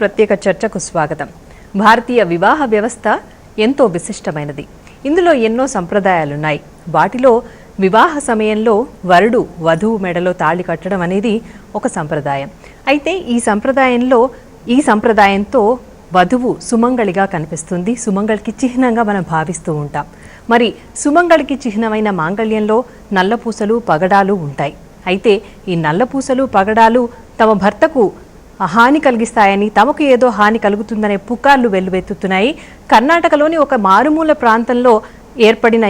ప్రత్యేక చర్చకు స్వాగతం. భారతీయ వివాహ వ్యవస్థ ఎంతో విశిష్టమైనది. ఇందులో ఎన్నో సంప్రదాయాలున్నాయి. వాటిలో వివాహ సమయంలో వరుడు వధువు మెడలో తాళి కట్టడం అనేది ఒక సంప్రదాయం. అయితే ఈ సంప్రదాయంతో వధువు సుమంగళిగా కనిపిస్తుంది. సుమంగళికి చిహ్నంగా మనం భావిస్తూ ఉంటాం. మరి సుమంగళికి చిహ్నమైన మాంగళ్యంలో నల్లపూసలు పగడాలు ఉంటాయి. అయితే ఈ నల్లపూసలు పగడాలు తమ భర్తకు హాని కలిగిస్తాయని, తమకు ఏదో హాని కలుగుతుందనే పుకార్లు వెల్లువెత్తుతున్నాయి. కర్ణాటకలోని ఒక మారుమూల ప్రాంతంలో ఏర్పడిన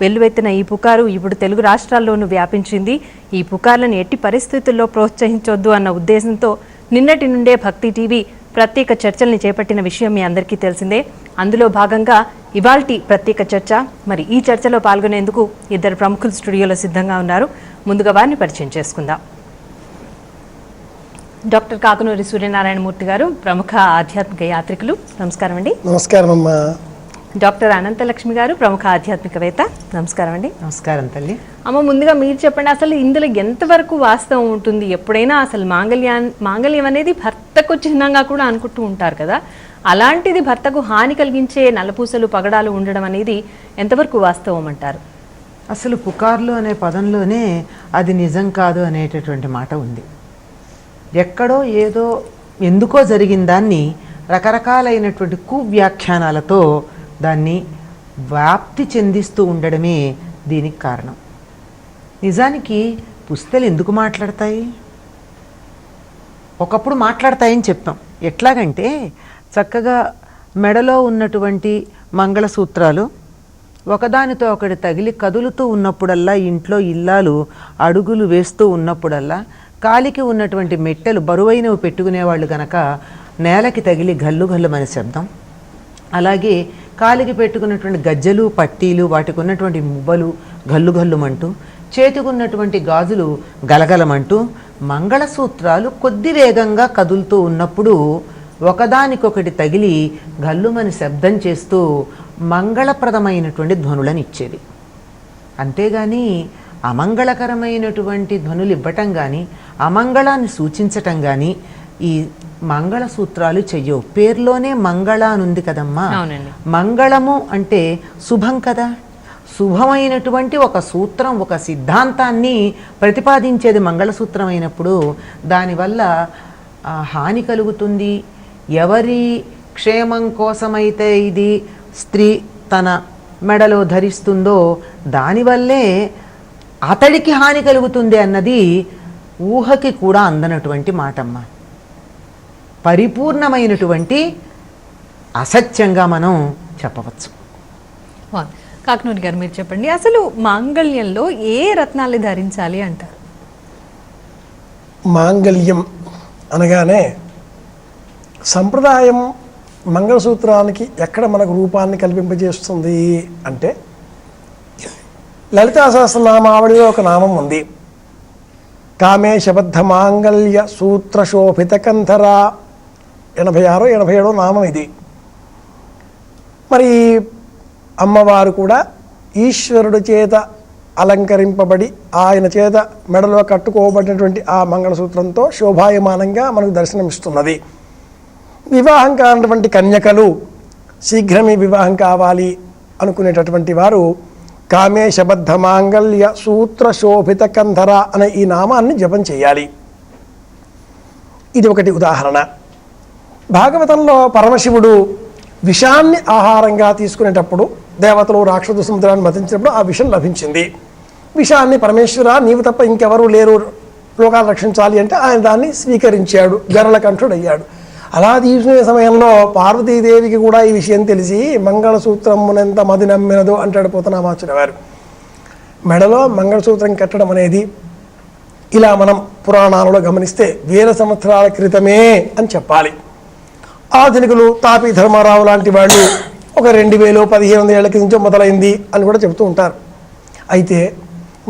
వెల్లువెత్తిన ఈ పుకారు ఇప్పుడు తెలుగు రాష్ట్రాల్లోనూ వ్యాపించింది. ఈ పుకార్లను ఎట్టి పరిస్థితుల్లో ప్రోత్సహించొద్దు అన్న ఉద్దేశంతో నిన్నటి నుండే భక్తి టీవీ ప్రత్యేక చర్చల్ని చేపట్టిన విషయం మీ అందరికీ తెలిసిందే. అందులో భాగంగా ఇవాల్టి ప్రత్యేక చర్చ. మరి ఈ చర్చలో పాల్గొనేందుకు ఇద్దరు ప్రముఖులు స్టూడియోలో సిద్ధంగా ఉన్నారు. ముందుగా వారిని పరిచయం చేసుకుందాం. డాక్టర్ కాకునూరి సూర్యనారాయణమూర్తి గారు, ప్రముఖ ఆధ్యాత్మిక యాత్రికులు. నమస్కారం అండి. నమస్కారం అమ్మా. డాక్టర్ అనంతలక్ష్మి గారు, ప్రముఖ ఆధ్యాత్మికవేత్త. నమస్కారం అండి. నమస్కారం తల్లి. అమ్మ, ముందుగా మీరు చెప్పండి, అసలు ఇందులో ఎంతవరకు వాస్తవం ఉంటుంది? ఎప్పుడైనా అసలు మాంగళ్యం అనేది భర్తకు చిహ్నంగా కూడా అనుకుంటూ ఉంటారు కదా, అలాంటిది భర్తకు హాని కలిగించే నల్లపూసలు పగడాలు ఉండడం అనేది ఎంతవరకు వాస్తవం అంటారు? అసలు పుకార్లు అనే పదంలోనే అది నిజం కాదు అనేటటువంటి మాట ఉంది. ఎక్కడో ఏదో ఎందుకో జరిగిన దాన్ని రకరకాలైనటువంటి కువ్యాఖ్యానాలతో దాన్ని వ్యాప్తి చెందిస్తూ ఉండడమే దీనికి కారణం. నిజానికి పుస్తలు ఎందుకు మాట్లాడతాయి? ఒకప్పుడు మాట్లాడతాయని చెప్పాం. ఎట్లాగంటే చక్కగా మెడలో ఉన్నటువంటి మంగళసూత్రాలు ఒకదానితో ఒకటి తగిలి కదులుతూ ఉన్నప్పుడల్లా, ఇంట్లో ఇల్లాలు అడుగులు వేస్తూ ఉన్నప్పుడల్లా కాలికి ఉన్నటువంటి మెట్టెలు బరువైనవి పెట్టుకునేవాళ్ళు కనుక నేలకి తగిలి గల్లు గల్లుమనే శబ్దం, అలాగే కాలికి పెట్టుకున్నటువంటి గజ్జలు పట్టీలు వాటికి ఉన్నటువంటి మువ్వలు గల్లు గల్లుమంటూ, చేతికి ఉన్నటువంటి గాజులు గలగలమంటూ, మంగళసూత్రాలు కొద్ది వేగంగా కదులుతూ ఉన్నప్పుడు ఒకదానికొకటి తగిలి గల్లుమని శబ్దం చేస్తూ మంగళప్రదమైనటువంటి ధ్వనులను ఇచ్చేది. అంతేగాని అమంగళకరమైనటువంటి ధ్వనులు ఇవ్వటం కానీ, అమంగళాన్ని సూచించటం కానీ ఈ మంగళసూత్రాలు చెయ్యవు. పేర్లోనే మంగళ అని ఉంది కదమ్మా. మంగళము అంటే శుభం కదా. శుభమైనటువంటి ఒక సూత్రం, ఒక సిద్ధాంతాన్ని ప్రతిపాదించేది మంగళసూత్రం అయినప్పుడు దానివల్ల హాని కలుగుతుంది. ఎవరి క్షేమం కోసమైతే ఇది స్త్రీ తన మెడలో ధరిస్తుందో దానివల్లే అతడికి హాని కలుగుతుంది అన్నది ఊహకి కూడా అందనటువంటి మాటమ్మ. పరిపూర్ణమైనటువంటి అసత్యంగా మనం చెప్పవచ్చు. కాకునూరి గారు, మీరు చెప్పండి, అసలు మాంగళ్యంలో ఏ రత్నాలు ధరించాలి అంటారు? మాంగళ్యం అనగానే సంప్రదాయం మంగళసూత్రానికి ఎక్కడ మనకు రూపాన్ని కల్పింపజేస్తుంది అంటే, లలితా సహస్రనామావళిలో ఒక నామం ఉంది, కామేశబద్ధ మాంగళ్య సూత్ర శోభిత కంధర. 86, 87 నామం ఇది. మరి అమ్మవారు కూడా ఈశ్వరుడి చేత అలంకరింపబడి ఆయన చేత మెడలో కట్టుకోబడినటువంటి ఆ మంగళసూత్రంతో శోభాయమానంగా మనకు దర్శనమిస్తున్నది. వివాహం కానటువంటి కన్యకలు, శీఘ్రమే వివాహం కావాలి అనుకునేటటువంటి వారు కామేశబద్ధ మాంగళ్య సూత్ర శోభిత కంధర అనే ఈ నామాన్ని జపం చేయాలి. ఇది ఒకటి ఉదాహరణ. భాగవతంలో పరమశివుడు విషాన్ని ఆహారంగా తీసుకునేటప్పుడు దేవతలు రాక్షస సముద్రాన్ని మతించినప్పుడు ఆ విషం లభించింది. విషాన్ని పరమేశ్వర నీవు తప్ప ఇంకెవరూ లేరు లోకాలు రక్షించాలి అంటే ఆయన దాన్ని స్వీకరించాడు, గరళకంఠుడయ్యాడు. అలా తీసుకునే సమయంలో పార్వతీదేవికి కూడా ఈ విషయం తెలిసి మంగళసూత్రమునెంత మది నమ్మినదో అంటాడు పోతనామాచుల వారు. మెడలో మంగళసూత్రం కట్టడం అనేది ఇలా మనం పురాణాలలో గమనిస్తే వేల సంవత్సరాల క్రితమే అని చెప్పాలి. ఆధునికులు తాపీ ధర్మారావు లాంటి వాళ్ళు ఒక 2000-1500 ఏళ్ల క్రితం మొదలైంది అని కూడా చెబుతూ ఉంటారు. అయితే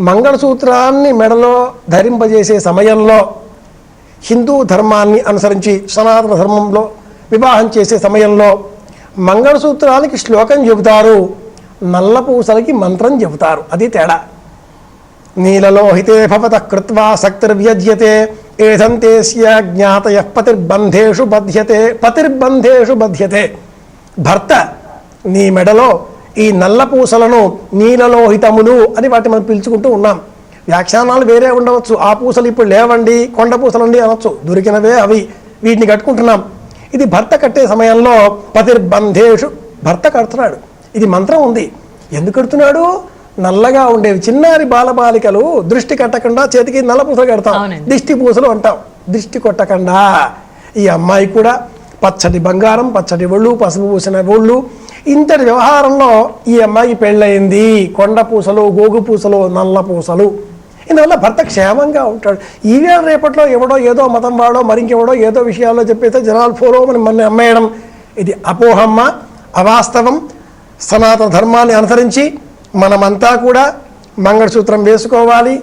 మంగళసూత్రాన్ని మెడలో ధరింపజేసే సమయంలో హిందూ ధర్మాన్ని అనుసరించి సనాతన ధర్మంలో వివాహం చేసే సమయంలో మంగళసూత్రానికి శ్లోకం చెబుతారు, నల్లపూసలకి మంత్రం చెబుతారు. అది తేడా. నీలలోహితే భవత కృత్వా శక్తిర్వ్యజ్యతే ఏధంతేస్య జ్ఞాతయ పతిర్బంధేషు బధ్యతే. భర్త నీ మెడలో ఈ నల్ల పూసలను నీలలోహితములు అని వాటిని మనం పిలుచుకుంటూ ఉన్నాం. వ్యాఖ్యానాలు వేరే ఉండవచ్చు. ఆ పూసలు ఇప్పుడు లేవండి, కొండ పూసలండి అనొచ్చు. దొరికినవే అవి, వీటిని కట్టుకుంటున్నాం. ఇది భర్త కట్టే సమయంలో పతిర్బంధేషు భర్త కడుతున్నాడు. ఇది మంత్రం ఉంది. ఎందుకు కడుతున్నాడు? నల్లగా ఉండేవి చిన్నారి బాలబాలికలు దృష్టి కట్టకుండా చేతికి నల్ల పూసలు కడతాం, దిష్టి పూసలు అంటాం. దృష్టి కొట్టకుండా ఈ అమ్మాయి కూడా పచ్చటి బంగారం, పచ్చటి ఒళ్ళు, పసుపు పూసిన ఒళ్ళు, ఇంతటి వ్యవహారంలో ఈ అమ్మాయికి పెళ్ళయింది. కొండ పూసలు, గోగు పూసలు, నల్ల పూసలు. ఇందువల్ల భర్త క్షేమంగా ఉంటాడు. ఈవేళ రేపట్లో ఎవడో ఏదో మతం వాడో మరింకెవడో ఏదో విషయాల్లో చెప్పేస్తే జనాలు ఫోలో మన అమ్మేయడం, ఇది అపోహమ్మ, అవాస్తవం. సనాతన ధర్మాన్ని అనుసరించి మనమంతా కూడా మంగళసూత్రం వేసుకోవాలి,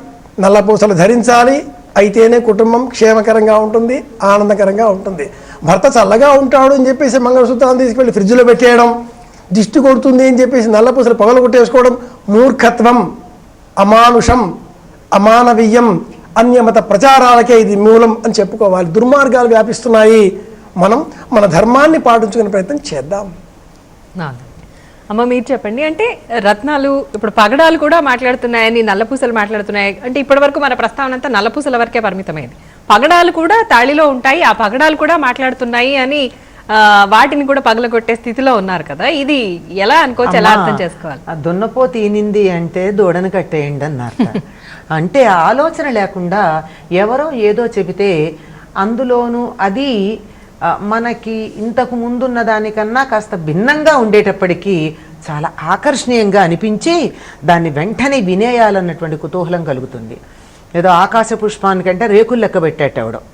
నల్ల పూసలు ధరించాలి. అయితేనే కుటుంబం క్షేమకరంగా ఉంటుంది, ఆనందకరంగా ఉంటుంది. భర్త చల్లగా ఉంటాడు అని చెప్పేసి మంగళసూత్రాన్ని తీసుకెళ్ళి ఫ్రిడ్జ్లో పెట్టేయడం, దిష్టి కొడుతుంది అని చెప్పేసి నల్ల పూసలు పగలు కొట్టేసుకోవడం మూర్ఖత్వం, అమానుషం, అమానవీయం, అన్యమత ప్రచారాలకే ఇది మూలం అని చెప్పుకోవాలి. దుర్మార్గాలు వ్యాపిస్తున్నాయి. మనం మన ధర్మాన్ని పాటించుకునే ప్రయత్నం చేద్దాం. అమ్మ మీరు చెప్పండి. అంటే రత్నాలు ఇప్పుడు పగడాలు కూడా మాట్లాడుతున్నాయని, నల్లపూసలు మాట్లాడుతున్నాయి అంటే ఇప్పటి వరకు మన ప్రస్తావన అంతా నల్లపూసల వరకే పరిమితమైంది. పగడాలు కూడా తాళిలో ఉంటాయి, ఆ పగడాలు కూడా మాట్లాడుతున్నాయి అని వాటిని కూడా పగలగొట్టే స్థితిలో ఉన్నారు కదా. ఇది ఎలా అనుకోవచ్చు, ఎలా అర్థం చేసుకోవాలి? దున్నపోతు ఈనింది అంటే దూడను కట్టేయండి అన్నారు. అంటే ఆలోచన లేకుండా ఎవరో ఏదో చెబితే అందులోనూ అది మనకి ఇంతకు ముందున్న దానికన్నా కాస్త భిన్నంగా ఉండేటప్పటికీ చాలా ఆకర్షణీయంగా అనిపించి దాన్ని వెంటనే వినేయాలన్నటువంటి కుతూహలం కలుగుతుంది. ఏదో ఆకాశ పుష్పానికంటే రేకులు లెక్క పెట్టేటవడం.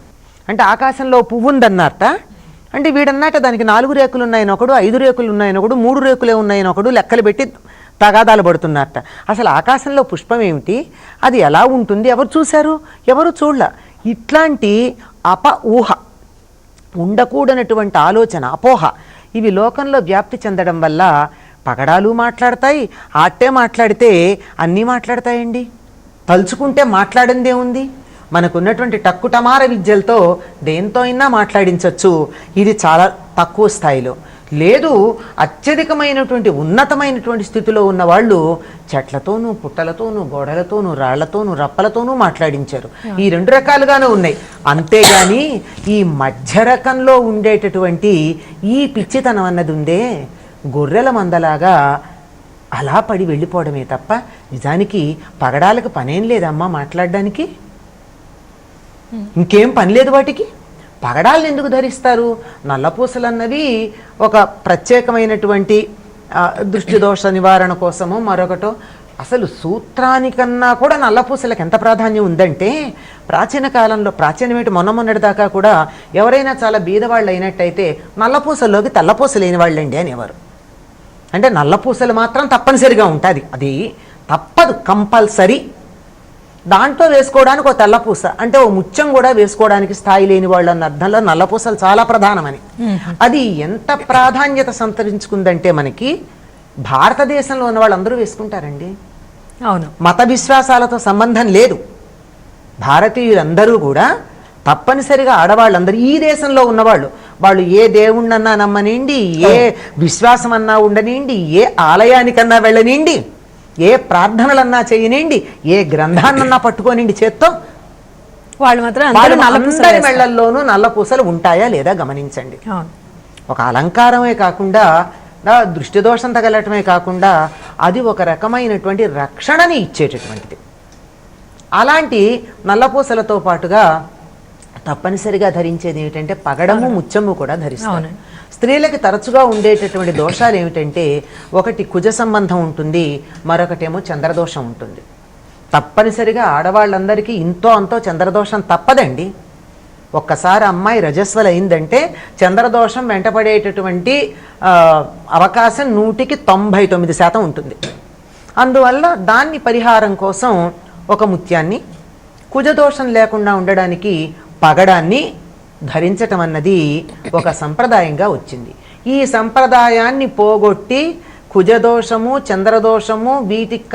అంటే ఆకాశంలో పువ్వు ఉందన్నట్ట, అంటే వీడన్నట్ట దానికి 4 రేకులు ఉన్నాయని ఒకడు, 5 రేకులు ఉన్నాయని ఒకడు, 3 రేకులే ఉన్నాయని ఒకడు లెక్కలు పెట్టి తగాదాలు పడుతున్నారట. అసలు ఆకాశంలో పుష్పం ఏమిటి, అది ఎలా ఉంటుంది, ఎవరు చూశారు, ఎవరు చూడలే. ఇట్లాంటి ఊహ, ఉండకూడనటువంటి ఆలోచన, అపోహ, ఇవి లోకంలో వ్యాప్తి చెందడం వల్ల పగడాలు మాట్లాడతాయి, ఆట్టే మాట్లాడితే అన్నీ మాట్లాడతాయండి. తలుచుకుంటే మాట్లాడిందే ఉంది. మనకున్నటువంటి టక్కుటమార విద్యలతో దేంతో అయినా మాట్లాడించవచ్చు. ఇది చాలా తక్కువ స్థాయిలో లేదు. అత్యధికమైనటువంటి ఉన్నతమైనటువంటి స్థితిలో ఉన్న వాళ్ళు చెట్లతోనూ, పుట్టలతోనూ, గోడలతోనూ, రాళ్లతోనూ, రప్పలతోనూ మాట్లాడించారు. ఈ 2 రకాలుగానే ఉన్నాయి. అంతేగాని ఈ మధ్య రకంలో ఉండేటటువంటి ఈ పిచ్చితనం అన్నది ఉందే, గొర్రెల మందలాగా అలా పడి వెళ్ళిపోవడమే తప్ప నిజానికి పగడాలకు పనేం లేదమ్మా మాట్లాడడానికి. ఇంకేం పని లేదు వాటికి. పగడాలను ఎందుకు ధరిస్తారు? నల్లపూసలు అన్నవి ఒక ప్రత్యేకమైనటువంటి దృష్టి దోష నివారణ కోసమో మరొకటో. అసలు సూత్రానికన్నా కూడా నల్లపూసలకు ఎంత ప్రాధాన్యం ఉందంటే, ప్రాచీన కాలంలో, ప్రాచీనమేటి మొన్నటి దాకా కూడా ఎవరైనా చాలా బీదవాళ్ళు అయినట్టయితే నల్లపూసల్లోకి తెల్లపూస లేని వాళ్ళండి అనేవారు. అంటే నల్లపూసలు మాత్రం తప్పనిసరిగా ఉంటుంది, అది తప్పదు, కంపల్సరీ. దాంట్లో వేసుకోవడానికి ఒక తెల్లపూస, అంటే ఓ ముత్యం కూడా వేసుకోవడానికి స్థాయి లేని వాళ్ళు అన్న అర్థంలో నల్లపూసలు చాలా ప్రధానమని. అది ఎంత ప్రాధాన్యత సంతరించుకుందంటే మనకి భారతదేశంలో ఉన్న వాళ్ళందరూ వేసుకుంటారండి. అవును, మత విశ్వాసాలతో సంబంధం లేదు. భారతీయులందరూ కూడా తప్పనిసరిగా ఆడవాళ్ళందరూ, ఈ దేశంలో ఉన్నవాళ్ళు, వాళ్ళు ఏ దేవుణ్ణన్నా నమ్మనిండి, ఏ విశ్వాసం అన్నా ఉండనిండి, ఏ ఆలయానికన్నా వెళ్ళనిండి, ఏ ప్రార్థనలన్నా చేయనిండి, ఏ గ్రంథాన్నన్నా పట్టుకోనిండి చేత్తో, వాళ్ళు మాత్రం అందరి మెళ్ళల్లోనూ నల్లపూసలు ఉంటాయా లేదా గమనించండి. ఒక అలంకారమే కాకుండా, దృష్టి దోషం తగలటమే కాకుండా అది ఒక రకమైనటువంటి రక్షణని ఇచ్చేటటువంటిది. అలాంటి నల్లపూసలతో పాటుగా తప్పనిసరిగా ధరించేది ఏమిటంటే పగడము, ముత్యము కూడా ధరిస్తారు. స్త్రీలకి తరచుగా ఉండేటటువంటి దోషాలు ఏమిటంటే, ఒకటి కుజ సంబంధం ఉంటుంది, మరొకటేమో చంద్రదోషం ఉంటుంది. తప్పనిసరిగా ఆడవాళ్ళందరికీ ఇంతో అంతో చంద్రదోషం తప్పదండి. ఒక్కసారి అమ్మాయి రజస్వలు అయిందంటే చంద్రదోషం వెంటపడేటటువంటి అవకాశం 199% ఉంటుంది. అందువల్ల దాన్ని పరిహారం కోసం ఒక ముత్యాన్ని, కుజదోషం లేకుండా ఉండడానికి పగడాన్ని ధరించటం అన్నది ఒక సంప్రదాయంగా వచ్చింది. ఈ సంప్రదాయాన్ని పోగొట్టి కుజదోషము, చంద్రదోషము, వీటికి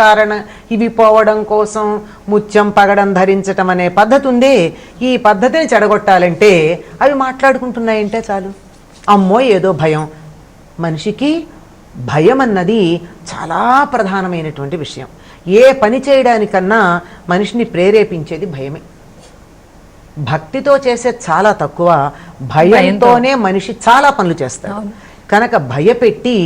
ఇవి పోవడం కోసం ముత్యం, పగడం ధరించటం అనే పద్ధతి ఉంది. ఈ పద్ధతిని చెడగొట్టాలంటే అవి మాట్లాడుకుంటున్నాయంటే చాలు, అమ్మో ఏదో భయం. మనిషికి భయం అన్నది చాలా ప్రధానమైనటువంటి విషయం. ఏ పని చేయడానికన్నా మనిషిని ప్రేరేపించేది భయమే. భక్తితో చేసే చాలా తక్కువ, భయంతోనే మనిషి చాలా పనులు చేస్తాడు. కనుక భయపెట్టి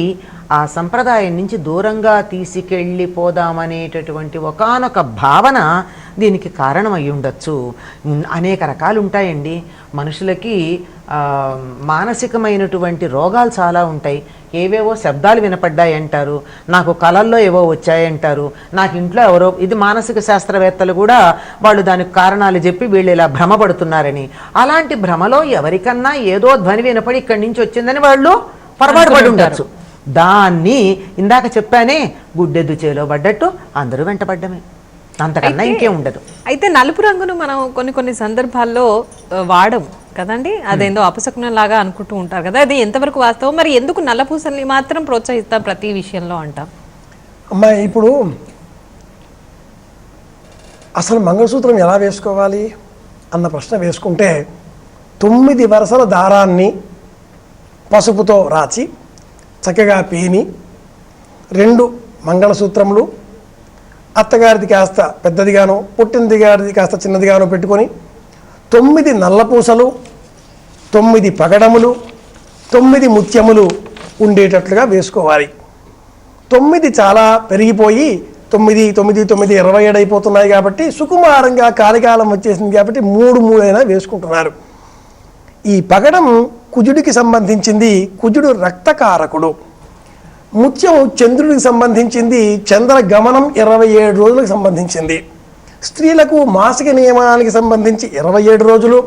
ఆ సంప్రదాయం నుంచి దూరంగా తీసుకెళ్ళిపోదామనేటటువంటి ఒకానొక భావన దీనికి కారణం అయి ఉండొచ్చు. అనేక రకాలు ఉంటాయండి మనుషులకి. మానసికమైనటువంటి రోగాలు చాలా ఉంటాయి. ఏవేవో శబ్దాలు వినపడ్డాయంటారు, నాకు కళల్లో ఏవో వచ్చాయంటారు, నాకు ఇంట్లో ఎవరో, ఇది మానసిక శాస్త్రవేత్తలు కూడా వాళ్ళు దానికి కారణాలు చెప్పి వీళ్ళు ఇలా భ్రమపడుతున్నారని. అలాంటి భ్రమలో ఎవరికన్నా ఏదో ధ్వని వినపడి ఇక్కడి నుంచి వచ్చిందని వాళ్ళు పొరపాటు పడి ఉండొచ్చు. దాన్ని ఇందాక చెప్పానే, గుడ్డెద్దు చేలో పడ్డట్టు అందరూ వెంటబడ్డమే, అంతకన్నా ఇంకేం ఉండదు. అయితే నలుపు రంగును మనం కొన్ని సందర్భాల్లో వాడం కదండి, అదేందో అపశకునం లాగా అనుకుంటూ ఉంటారు కదా, అది ఎంతవరకు వాస్తవం? మరి ఎందుకు నల్ల పూసల్ని మాత్రం ప్రోత్సహిస్తాం ప్రతి విషయంలో అంటాం? అమ్మాయి, ఇప్పుడు అసలు మంగళసూత్రం ఎలా వేసుకోవాలి అన్న ప్రశ్న వేసుకుంటే, 9 వరుసల దారాన్ని పసుపుతో రాచి చక్కగా పీని 2 మంగళసూత్రములు, అత్తగారిది కాస్త పెద్దదిగాను, పుట్టినది గారిది కాస్త చిన్నదిగాను పెట్టుకొని 9 నల్లపూసలు, 9 పగడములు, 9 ముత్యములు ఉండేటట్లుగా వేసుకోవాలి. 9 చాలా పెరిగిపోయి 9, 9, 9, 27 అయిపోతున్నాయి కాబట్టి సుకుమారంగా కాలికాలం వచ్చేసింది కాబట్టి 3 అయినా వేసుకుంటున్నారు. ఈ పగడం కుజుడికి సంబంధించింది, కుజుడు రక్తకారకుడు. ముత్యం చంద్రుడికి సంబంధించింది, చంద్ర గమనం 27 రోజులకు సంబంధించింది. స్త్రీలకు మాసిక నియమానికి సంబంధించి 27 రోజులు,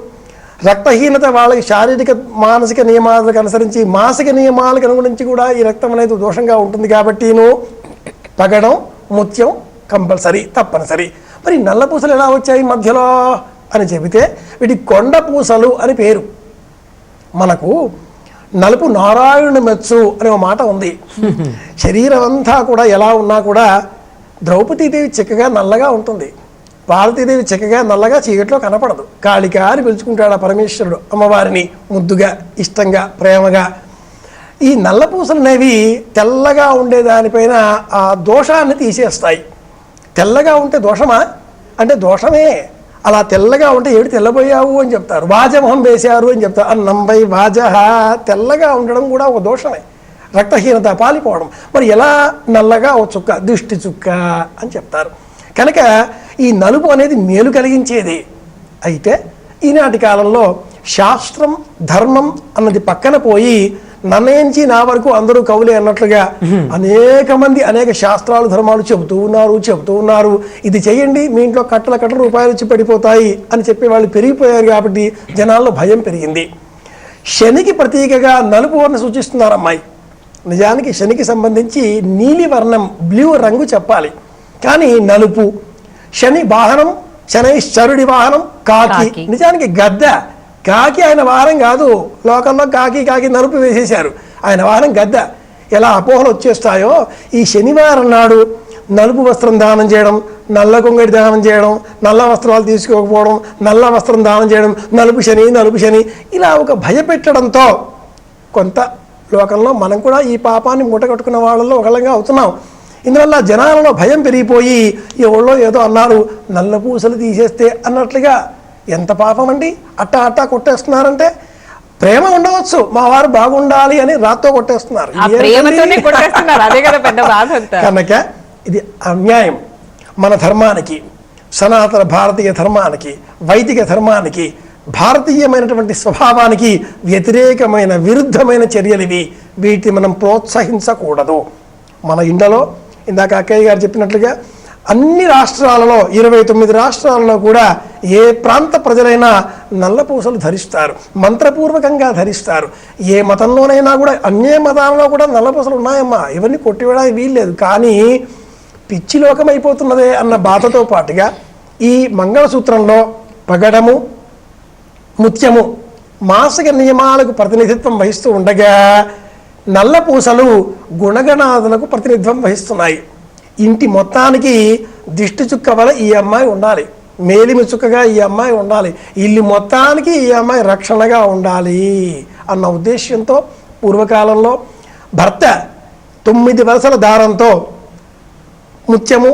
రక్తహీనత వాళ్ళకి శారీరక మానసిక నియమాలకు అనుసరించి మాసిక నియమాలకు అనుగురించి కూడా ఈ రక్తం అనేది దోషంగా ఉంటుంది కాబట్టి పగడం, ముత్యం కంపల్సరీ, తప్పనిసరి. మరి నల్ల పూసలు ఎలా వచ్చాయి మధ్యలో అని చెబితే, వీటి కొండ పూసలు అని పేరు. మనకు నలుపు నారాయణుని మెచ్చు అనే ఒక మాట ఉంది. శరీరం అంతా కూడా ఎలా ఉన్నా కూడా ద్రౌపదీదేవి చక్కగా నల్లగా ఉంటుంది, పార్వతీదేవి చక్కగా నల్లగా చీకట్లో కనపడదు. కాళికా అని పిలుచుకుంటాడు ఆ పరమేశ్వరుడు అమ్మవారిని ముద్దుగా, ఇష్టంగా, ప్రేమగా. ఈ నల్ల పూసలు అనేవి తెల్లగా ఉండేదానిపైన ఆ దోషాన్ని తీసేస్తాయి. తెల్లగా ఉంటే దోషమా అంటే దోషమే. అలా తెల్లగా ఉంటే ఏమిటి తెల్లబోయావు అని చెప్తారు, వాజమొహం వేశారు అని చెప్తారు. అన్నంపై వాజహ, తెల్లగా ఉండడం కూడా ఒక దోషమే, రక్తహీనత, పాలిపోవడం. మరి ఎలా నల్లగా ఓ చుక్క, దిష్టి చుక్క అని చెప్తారు. కనుక ఈ నలుపు అనేది మేలు కలిగించేది. అయితే ఈనాటి కాలంలో శాస్త్రం, ధర్మం అన్నది పక్కన పోయి నన్నేంచి నా వరకు అందరూ కవులే అన్నట్లుగా అనేక మంది అనేక శాస్త్రాలు, ధర్మాలు చెబుతూ ఉన్నారు. ఇది చేయండి మీ ఇంట్లో కట్టల రూపాయలు వచ్చి పడిపోతాయి అని చెప్పే వాళ్ళు పెరిగిపోయారు కాబట్టి జనాల్లో భయం పెరిగింది. శనికి ప్రతీకగా నలుపు వర్ణ సూచిస్తున్నారు అమ్మాయి. నిజానికి శనికి సంబంధించి నీలి వర్ణం, బ్లూ రంగు చెప్పాలి, కానీ నలుపు. శని వాహనం, శనైశ్వరుడి వాహనం కాకి. నిజానికి గద్ద, కాకి ఆయన వాహనం కాదు. లోకంలో కాకి నలుపు వేసేశారు, ఆయన వాహనం గద్ద. ఎలా అపోహలు వచ్చేస్తాయో, ఈ శనివారం నాడు నలుపు వస్త్రం దానం చేయడం, నల్ల కొంగడి దానం చేయడం, నల్ల వస్త్రాలు తీసుకోకపోవడం, నల్ల వస్త్రం దానం చేయడం, నలుపు శని ఇలా ఒక భయపెట్టడంతో కొంత లోకంలో మనం కూడా ఈ పాపాన్ని మూటగట్టుకున్న వాళ్ళలో ఒకళ్ళంగా అవుతున్నాం. ఇందువల్ల జనాలలో భయం పెరిగిపోయి ఎవరో ఏదో అన్నారు, నల్ల పూసలు తీసేస్తే అన్నట్లుగా. ఎంత పాపం అండి, అట్టా కొట్టేస్తున్నారంటే. ప్రేమ ఉండవచ్చు, మా వారు బాగుండాలి అని రాత్తో కొట్టేస్తున్నారు. కనుక ఇది అన్యాయం. మన ధర్మానికి, సనాతన భారతీయ ధర్మానికి, వైదిక ధర్మానికి, భారతీయమైనటువంటి స్వభావానికి వ్యతిరేకమైన, విరుద్ధమైన చర్యలు ఇవి. వీటిని మనం ప్రోత్సహించకూడదు. మన ఇండలో ఇందాక అక్కయ్య గారు చెప్పినట్లుగా అన్ని రాష్ట్రాలలో, 29 రాష్ట్రాలలో కూడా ఏ ప్రాంత ప్రజలైనా నల్ల పూసలు ధరిస్తారు, మంత్రపూర్వకంగా ధరిస్తారు. ఏ మతంలోనైనా కూడా, అన్య మతాలలో కూడా నల్ల పూసలు ఉన్నాయమ్మా, ఇవన్నీ కొట్టివేయడానికి వీల్లేదు. కానీ పిచ్చిలోకం అయిపోతున్నదే అన్న బాధతో పాటుగా ఈ మంగళసూత్రంలో పగడము, ముత్యము మాసిక నియమాలకు ప్రతినిధిత్వం వహిస్తూ ఉండగా నల్ల పూసలు గుణగణాదులకు ప్రతినిధ్యం వహిస్తున్నాయి. ఇంటి మొత్తానికి దిష్టి చుక్క వల్ల ఈ అమ్మాయి ఉండాలి, మేలిమి చుక్కగా ఈ అమ్మాయి ఉండాలి, ఇల్లు మొత్తానికి ఈ అమ్మాయి రక్షణగా ఉండాలి అన్న ఉద్దేశ్యంతో పూర్వకాలంలో భర్త 9 వరుసల దారంతో ముత్యము,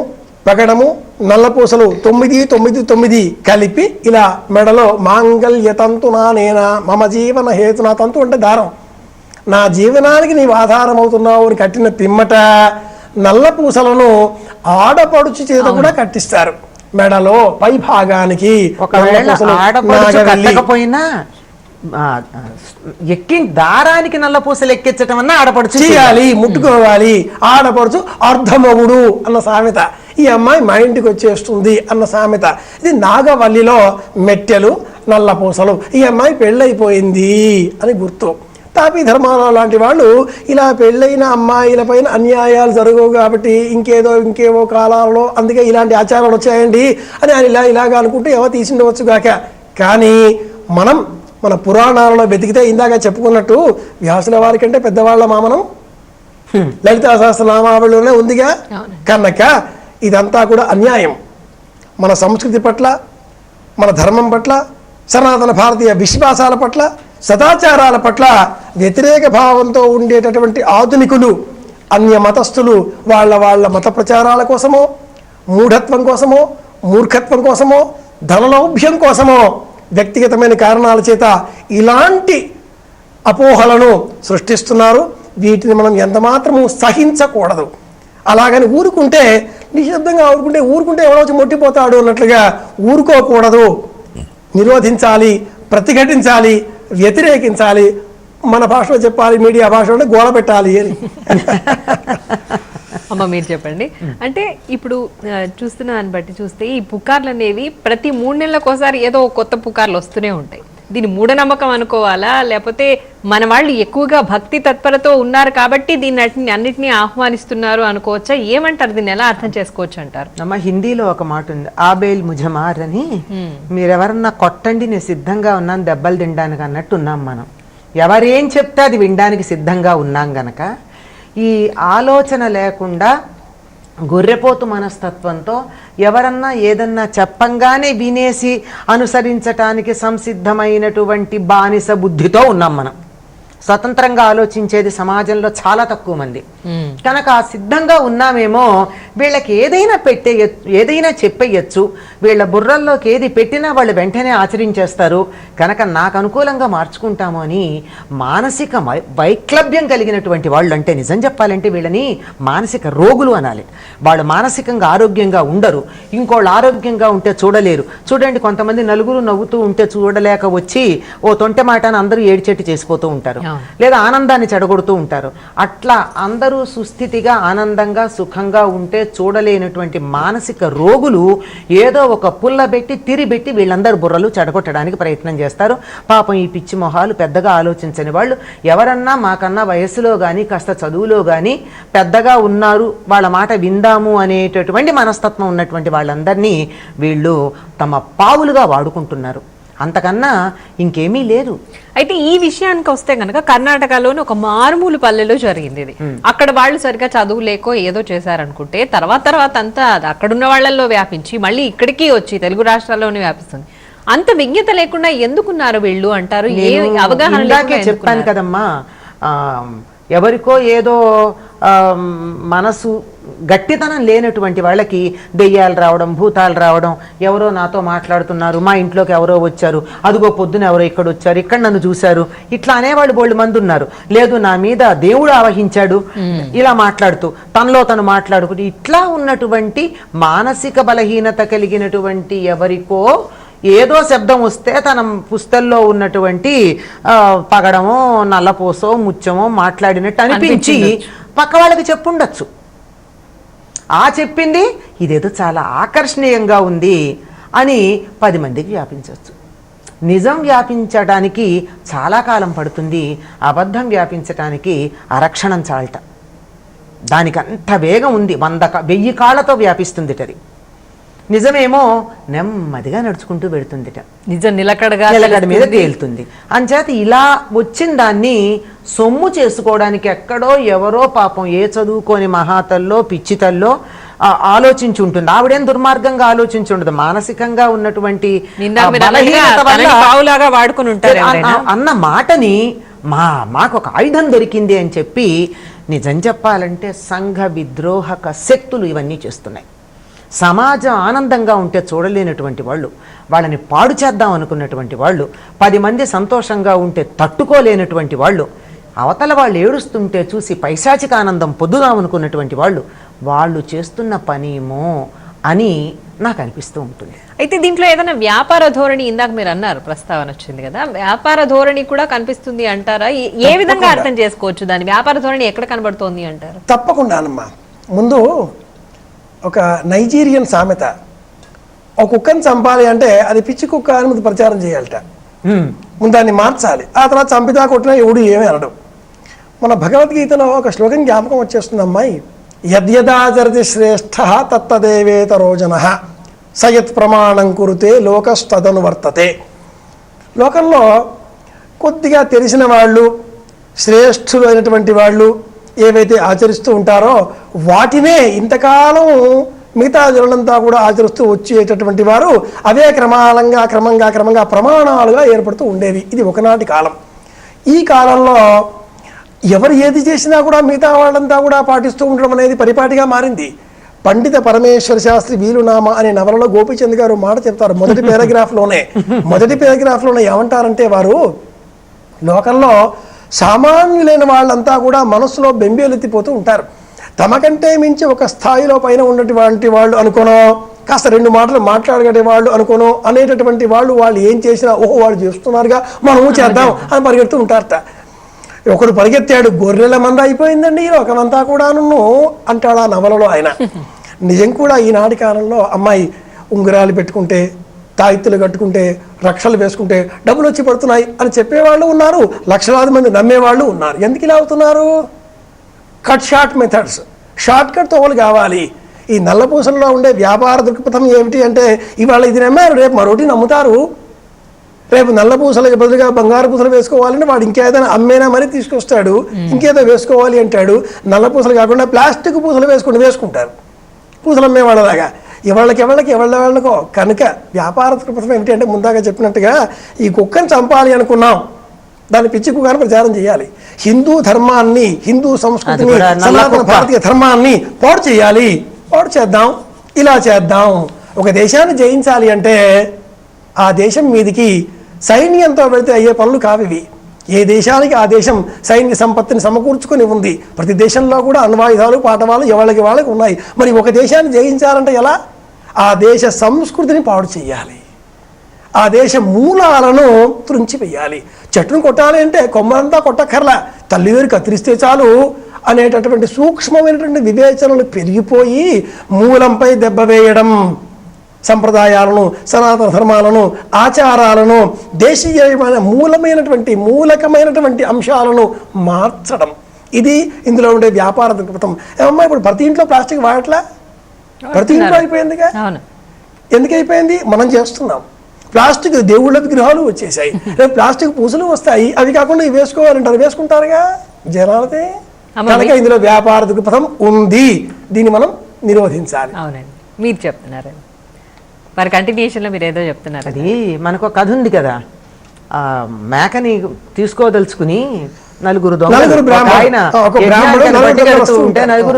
పగడము, నల్లపూసలు 9, 9, 9 కలిపి ఇలా మెడలో మాంగళ్య తంతునా నేనా మమ జీవన హేతునా, తంతు అంటే దారం, నా జీవనానికి నీవు ఆధారం అవుతున్నావు అని కట్టిన పిమ్మట నల్ల పూసలను ఆడపడుచు చేత కూడా కట్టిస్తారు. మెడలో పై భాగానికి ఒకవేళ ఆడపడుచు కట్టకపోయినా ఎక్కి దారానికి నల్ల పూసలు ఎక్కించటం అన్న ఆడపడుచు చేయాలి, ముట్టుకోవాలి. ఆడపడుచు అర్ధమగుడు అన్న సామెత, ఈ అమ్మాయి మా ఇంటికి వచ్చేస్తుంది అన్న సామెత. ఇది నాగవల్లిలో మెట్టెలు, నల్ల పూసలు, ఈ అమ్మాయి పెళ్ళైపోయింది అని గుర్తు. తాపీ ధర్మారావు లాంటి వాళ్ళు ఇలా పెళ్ళైన అమ్మాయిల పైన అన్యాయాలు జరగవు కాబట్టి ఇంకేవో కాలాలలో అందుకే ఇలాంటి ఆచారాలు వచ్చాయండి అని ఆయన ఇలాగా అనుకుంటే ఎవరు తీసిండవచ్చుగాక. కానీ మన పురాణాలలో వెతికితే ఇందాక చెప్పుకున్నట్టు వ్యాసుల వారి కంటే పెద్దవాళ్ళ మామనం లలితా సహస్రనామావళిలోనే ఉందిగా. కనుక ఇదంతా కూడా అన్యాయం. మన సంస్కృతి పట్ల, మన ధర్మం పట్ల, సనాతన భారతీయ విశ్వాసాల పట్ల, సదాచారాల పట్ల వ్యతిరేక భావంతో ఉండేటటువంటి ఆధునికులు, అన్య మతస్థులు వాళ్ళ మత ప్రచారాల కోసమో, మూఢత్వం కోసమో, మూర్ఖత్వం కోసమో, ధనలౌభ్యం కోసమో, వ్యక్తిగతమైన కారణాల చేత ఇలాంటి అపోహలను సృష్టిస్తున్నారు. వీటిని మనం ఎంతమాత్రము సహించకూడదు. అలాగని ఊరుకుంటే, నిశ్శబ్దంగా ఊరుకుంటే ఎవరో వచ్చి మొట్టిపోతాడు అన్నట్లుగా ఊరుకోకూడదు. నిరోధించాలి, ప్రతిఘటించాలి, వ్యతిరేకించాలి. మన భాషలో చెప్పాలి, మీడియా భాషలో గోల పెట్టాలి అని. అమ్మ మీరు చెప్పండి. అంటే ఇప్పుడు చూస్తున్న దాన్ని బట్టి చూస్తే ఈ పుకార్లు అనేవి ప్రతి 3 నెలలకోసారి ఏదో కొత్త పుకార్లు వస్తూనే ఉంటాయి. దీన్ని మూఢనమ్మకం అనుకోవాలా, లేకపోతే మన వాళ్ళు ఎక్కువగా భక్తి తత్పరతో ఉన్నారు కాబట్టి దీన్ని అన్నిటినీ ఆహ్వానిస్తున్నారు అనుకోవచ్చా? ఏమంటారు, దీన్ని ఎలా అర్థం చేసుకోవచ్చు అంటారు? అమ్మ హిందీలో ఒక మాట ఉంది, ఆబేల్ ముజమార్ అని. మీరెవరన్నా కొట్టండి నేను సిద్ధంగా ఉన్నాను దెబ్బలు తినడానికి అన్నట్టు ఉన్నాం మనం. ఎవరేం చెప్తే అది వినడానికి సిద్ధంగా ఉన్నాం గనక ఈ ఆలోచన లేకుండా గొర్రెపోతు మనస్తత్వంతో ఎవరన్నా ఏదన్నా చెప్పంగానే వినేసి అనుసరించటానికి సంసిద్ధమైనటువంటి బానిస బుద్ధితో ఉన్నాం మనం. స్వతంత్రంగా ఆలోచించేది సమాజంలో చాలా తక్కువ మంది. కనుక ఆ సిద్ధంగా ఉన్నామేమో, వీళ్ళకి ఏదైనా చెప్పేయచ్చు, వీళ్ళ బుర్రల్లోకి ఏది పెట్టినా వాళ్ళు వెంటనే ఆచరించేస్తారు, కనుక నాకు అనుకూలంగా మార్చుకుంటాము అని మానసిక వైక్లభ్యం కలిగినటువంటి వాళ్ళు, అంటే నిజం చెప్పాలంటే వీళ్ళని మానసిక రోగులు అనాలి. వాళ్ళు మానసికంగా ఆరోగ్యంగా ఉండరు, ఇంకోళ్ళు ఆరోగ్యంగా ఉంటే చూడలేరు. చూడండి, కొంతమంది నలుగురు నవ్వుతూ ఉంటే చూడలేక వచ్చి ఓ తొంటె మాటను అందరూ ఏడ్చెట్టు చేసిపోతూ ఉంటారు, లేదా ఆనందాన్ని చెడగొడుతూ ఉంటారు. అట్లా అందరూ సుస్థితిగా ఆనందంగా సుఖంగా ఉంటే చూడలేనటువంటి మానసిక రోగులు ఏదో ఒక పుల్లబెట్టి తిరిబెట్టి వీళ్ళందరూ బుర్రలు చెడగొట్టడానికి ప్రయత్నం చేస్తారు. పాపం ఈ పిచ్చి మొహాలు పెద్దగా ఆలోచించని వాళ్ళు ఎవరన్నా మాకన్నా వయసులో కానీ కాస్త చదువులో కానీ పెద్దగా ఉన్నారు, వాళ్ళ మాట విందాము అనేటటువంటి మనస్తత్వం ఉన్నటువంటి వాళ్ళందరినీ వీళ్ళు తమ పావులుగా వాడుకుంటున్నారు. అంతకన్నా ఇంకేమీ లేదు. అయితే ఈ విషయానికి వస్తే కనుక కర్ణాటకలోని ఒక మారుమూలు పల్లెలో జరిగింది ఇది. అక్కడ వాళ్ళు సరిగ్గా చదువు లేకో ఏదో చేశారనుకుంటే తర్వాత అంతా అక్కడున్న వాళ్ళల్లో వ్యాపించి మళ్ళీ ఇక్కడికి వచ్చి తెలుగు రాష్ట్రాల్లోనే వ్యాపిస్తుంది. అంత విజ్ఞత లేకుండా ఎందుకున్నారు వీళ్ళు అంటారు? ఏ అవగాహన? చెప్పాను కదమ్మా, ఎవరికో ఏదో మనసు గట్టితనం లేనటువంటి వాళ్ళకి దెయ్యాలు రావడం, భూతాలు రావడం, ఎవరో నాతో మాట్లాడుతున్నారు, మా ఇంట్లోకి ఎవరో వచ్చారు, అదిగో పొద్దున ఎవరో ఇక్కడ వచ్చారు, ఇక్కడ నన్ను చూశారు, ఇట్లా అనేవాళ్ళు బోళ్ళు మంది ఉన్నారు. లేదు నా మీద దేవుడు ఆవహించాడు, ఇలా మాట్లాడుతూ తనలో తను మాట్లాడుకుంటూ ఇట్లా ఉన్నటువంటి మానసిక బలహీనత కలిగినటువంటి ఎవరికో ఏదో శబ్దం వస్తే తన పుస్తల్లో ఉన్నటువంటి పగడమో నల్లపోసో ముత్యమో మాట్లాడినట్టు అనిపించి పక్క వాళ్ళకి చెప్పుండొచ్చు. ఆ చెప్పింది ఇదేదో చాలా ఆకర్షణీయంగా ఉంది అని 10 మందికి వ్యాపించవచ్చు. నిజం వ్యాపించడానికి చాలా కాలం పడుతుంది, అబద్ధం వ్యాపించడానికి అరక్షణం చాలట. దానికి అంత వేగం ఉంది, 1000 కాళ్ళతో వ్యాపిస్తుంది అది. నిజమేమో నెమ్మదిగా నడుచుకుంటూ పెడుతుందిట, నిజం నిలకడ మీద తేలుతుంది. అంచేత ఇలా వచ్చిన దాన్ని సొమ్ము చేసుకోవడానికి ఎక్కడో ఎవరో పాపం ఏ చదువుకోని మహాతల్లో పిచ్చితల్లో ఆలోచించి ఉంటుంది. ఆవిడేం దుర్మార్గంగా ఆలోచించి ఉండదు, మానసికంగా ఉన్నటువంటి బలహీనత వల్ల వాడుకుని ఉంటారు అన్న మాటని మాకు ఒక ఆయుధం దొరికింది అని చెప్పి, నిజం చెప్పాలంటే సంఘ విద్రోహక శక్తులు ఇవన్నీ చేస్తున్నాయి. సమాజం ఆనందంగా ఉంటే చూడలేనటువంటి వాళ్ళు, వాళ్ళని పాడు చేద్దాం అనుకున్నటువంటి వాళ్ళు, 10 మంది సంతోషంగా ఉంటే తట్టుకోలేనటువంటి వాళ్ళు, అవతల వాళ్ళు ఏడుస్తుంటే చూసి పైశాచిక ఆనందం పొందుదాం అనుకున్నటువంటి వాళ్ళు చేస్తున్న పనేమో అని నాకు అనిపిస్తూ ఉంటుంది. అయితే దీంట్లో ఏదైనా వ్యాపార ధోరణి, ఇందాక మీరు అన్నారు, ప్రస్తావన వచ్చింది కదా, వ్యాపార ధోరణి కూడా కనిపిస్తుంది అంటారా? ఏ విధంగా అర్థం చేసుకోవచ్చు దాన్ని? వ్యాపార ధోరణి ఎక్కడ కనబడుతోంది అంటారు? తప్పకుండా అమ్మా. ముందు ఒక నైజీరియన్ సామెత, ఒక కుక్కను చంపాలి అంటే అది పిచ్చి కుక్క అని ముందు ప్రచారం చేయాలట, ముందు దాన్ని మార్చాలి, ఆ తర్వాత చంపిదా కొట్టినా ఎవడు ఏమీ అనడం. మన భగవద్గీతలో ఒక శ్లోకం జ్ఞాపకం వచ్చేస్తుంది అమ్మాయి, యద్యదాచరతి శ్రేష్ఠ తత్తదేవేతరో జనః సయత్ ప్రమాణం కురుతే లోకస్తదను వర్తతే. లోకంలో కొద్దిగా తెలిసిన వాళ్ళు, శ్రేష్ఠులు అయినటువంటి వాళ్ళు ఏవైతే ఆచరిస్తూ ఉంటారో వాటినే ఇంతకాలం మిగతా జనులంతా కూడా ఆచరిస్తూ వచ్చేటటువంటి వారు అవే క్రమంగా ప్రమాణాలుగా ఏర్పడుతూ ఉండేవి. ఇది ఒకనాటి కాలం. ఈ కాలంలో ఎవరు ఏది చేసినా కూడా మిగతా వాళ్ళంతా కూడా పాటిస్తూ ఉండడం అనేది పరిపాటిగా మారింది. పండిత పరమేశ్వర శాస్త్రి వీలునామా అనే నవలలో గోపీచంద్ గారు మాట చెప్తారు మొదటి పారాగ్రాఫ్లోనే ఏమంటారంటే, వారు లోకంలో సామాన్యులైన వాళ్ళంతా కూడా మనసులో బెంబేలెత్తిపోతూ ఉంటారు. తమకంటే మించి ఒక స్థాయిలో పైన ఉన్నటువంటి వాళ్ళు అనుకోనో, కాస్త 2 మాటలు మాట్లాడగడే వాళ్ళు అనుకోనో అనేటటువంటి వాళ్ళు ఏం చేసినా ఓహో వాళ్ళు చేస్తున్నారుగా మనము చేద్దాం అని పరిగెడుతూ ఉంటారట. ఒకడు పరిగెత్తాడు, గొర్రెల మంద అయిపోయిందండి ఈ లోకమంతా కూడాను అంటాడు ఆ నవలలో ఆయన. నిజం కూడా ఈనాటి కాలంలో అమ్మాయి ఉంగరాలు పెట్టుకుంటే, తాయిత్తులు కట్టుకుంటే, రక్షలు వేసుకుంటే డబ్బులు వచ్చి పడుతున్నాయి అని చెప్పేవాళ్ళు ఉన్నారు, లక్షలాది మంది నమ్మేవాళ్ళు ఉన్నారు. ఎందుకు ఇలా అవుతున్నారు? షార్ట్ మెథడ్స్, షార్ట్ కట్ తోవలు కావాలి. ఈ నల్లపూసల్లో ఉండే వ్యాపార దృక్పథం ఏమిటి అంటే, ఇవాళ ఇది నమ్మారు రేపు మరొకటి నమ్ముతారు, రేపు నల్ల పూసలకు బదులుగా బంగారు పూసలు వేసుకోవాలంటే వాడు ఇంకేదైనా అమ్మేనా మరీ తీసుకొస్తాడు, ఇంకేదో వేసుకోవాలి అంటాడు. నల్ల పూసలు కాకుండా ప్లాస్టిక్ పూసలు వేసుకుంటారు పూసలు అమ్మేవాళ్ళలాగా. ఎవళ్ళకో కనుక వ్యాపార దృక్పథం ఏమిటి అంటే, ముందాగా చెప్పినట్టుగా ఈ కుక్కను చంపాలి అనుకున్నాం, దాన్ని పిచ్చి కుక్కను ప్రచారం చేయాలి. హిందూ ధర్మాన్ని, హిందూ సంస్కృతిని, సనాతన భారతీయ ధర్మాన్ని పాడు చేయాలి, పాడు చేద్దాం, ఇలా చేద్దాం. ఒక దేశాన్ని జయించాలి అంటే ఆ దేశం మీదికి సైన్యంతో వెళితే అయ్యే పనులు కావివి. ఏ దేశానికి ఆ దేశం సైన్య సంపత్తిని సమకూర్చుకొని ఉంది. ప్రతి దేశంలో కూడా అణ్వాయుధాలు, పాఠవాలు ఎవరికి వాళ్ళకి ఉన్నాయి. మరి ఒక దేశాన్ని జయించాలంటే ఎలా? ఆ దేశ సంస్కృతిని పాడు చేయాలి, ఆ దేశ మూలాలను త్రుంచివేయాలి. చెట్టును కొట్టాలి అంటే కొమ్మలంతా కొట్టక్కర్లా, తల్లివేరు కత్తిరిస్తే చాలు అనేటటువంటి సూక్ష్మమైనటువంటి వివేచనలు పెరిగిపోయి మూలంపై దెబ్బ వేయడం, సంప్రదాయాలను, సనాతన ధర్మాలను, ఆచారాలను, దేశీయమైన మూలకమైనటువంటి అంశాలను మార్చడం, ఇది ఇందులో ఉండే వ్యాపార దృక్పథం. ఏమమ్మా ఇప్పుడు ప్రతి ఇంట్లో ప్లాస్టిక్ వాడట్లా? ప్రతి ఇంట్లో అయిపోయిందిగా. ఎందుకు అయిపోయింది? మనం చేస్తున్నాం. ప్లాస్టిక్ దేవుళ్ళ విగ్రహాలు వచ్చేసాయి, రేపు ప్లాస్టిక్ పూసలు వస్తాయి, అవి కాకుండా ఇవి వేసుకోవాలంటారు, వేసుకుంటారుగా జనాలతే. కనుక ఇందులో వ్యాపార దృక్పథం ఉంది, దీన్ని మనం నిరోధించాలి. అవునండి, మీరు చెప్తున్నారు మరి కంటిన్యూషన్లో మీరు ఏదో చెప్తున్నారు. అది మనకు ఒక కథ ఉంది కదా, మేకని తీసుకోదలుచుకుని నలుగురు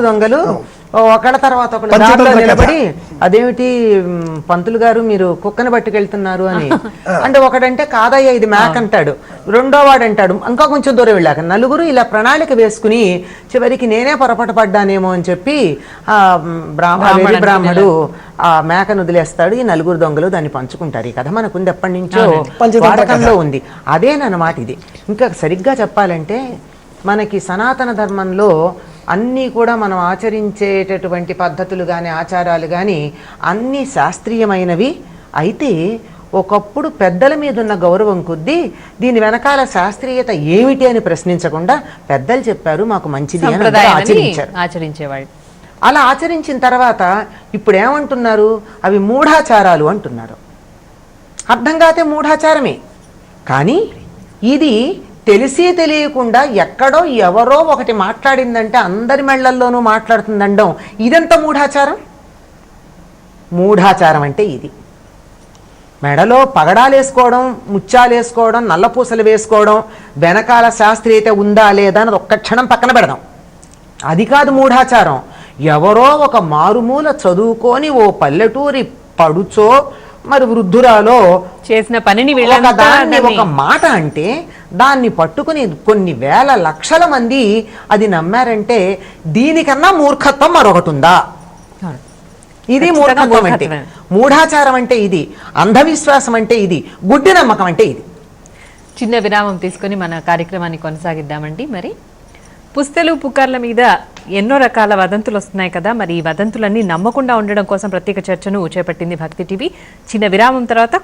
దొంగలు ఒకళ్ళ తర్వాత ఒకళ్ళు దారిలో నిలబడి, అదేమిటి పంతులు గారు మీరు కుక్కని పట్టుకెళ్తున్నారు అని అంటే, ఒకడంటే కాదయ్యా ఇది మేక అంటాడు, రెండో వాడు అంటాడు, ఇంకా కొంచెం దూరం వెళ్ళాక నలుగురు ఇలా ప్రణాళిక వేసుకుని చివరికి నేనే పొరపాటు పడ్డానేమో అని చెప్పి ఆ బ్రాహ్మడు ఆ మేకను వదిలేస్తాడు. ఈ నలుగురు దొంగలు దాన్ని పంచుకుంటారు. ఈ కథ మనకుంది, ఎప్పటి నుంచో వాడకంలో ఉంది. అదేనమాట ఇది. ఇంకా సరిగ్గా చెప్పాలంటే మనకి సనాతన ధర్మంలో అన్నీ కూడా మనం ఆచరించేటటువంటి పద్ధతులు కానీ ఆచారాలు కానీ అన్నీ శాస్త్రీయమైనవి. అయితే ఒకప్పుడు పెద్దల మీద ఉన్న గౌరవం కొద్దీ దీని వెనకాల శాస్త్రీయత ఏమిటి అని ప్రశ్నించకుండా పెద్దలు చెప్పారు మాకు మంచిది అని ఆచరించేవాళ్ళు. అలా ఆచరించిన తర్వాత ఇప్పుడు ఏమంటున్నారు, అవి మూఢాచారాలు అంటున్నారు. అర్థం కాతే మూఢాచారమే. కానీ ఇది తెలిసి తెలియకుండా ఎక్కడో ఎవరో ఒకటి మాట్లాడిందంటే అందరి మెళ్ళల్లోనూ మాట్లాడుతుందండం, ఇదంతా మూఢాచారం. మూఢాచారం అంటే ఇది. మెడలో పగడాలు వేసుకోవడం, ముత్యాలు వేసుకోవడం, నల్లపూసలు వేసుకోవడం, వెనకాల శాస్త్రీయత ఉందా లేదా అన్నది ఒక్క క్షణం పక్కన పెడదాం. అది కాదు మూఢాచారం. ఎవరో ఒక మారుమూల చదువుకొని ఓ పల్లెటూరి పడుచో మరి వృద్ధురాలో చేసిన పనిని ఒక మాట అంటే దాన్ని పట్టుకుని కొన్ని వేల లక్షల మంది అది నమ్మారంటే దీనికన్నా మూర్ఖత్వం మరొకటి ఉందా? ఇది మూర్ఖత్వం అంటే. మూఢాచారం అంటే ఇది, అంధవిశ్వాసం అంటే ఇది, గుడ్డి నమ్మకం అంటే ఇది. చిన్న విరామం తీసుకొని మన కార్యక్రమాన్ని కొనసాగిద్దామండి. మరి పుస్తెలు పుకార్ల మీద ఎన్నో రకాల వదంతులు వస్తున్నాయి కదా, మరి ఈ వదంతులన్నీ నమ్మకుండా ఉండడం కోసం ప్రత్యేక చర్చను చేపట్టింది భక్తి టీవీ. చిన్న విరామం తర్వాత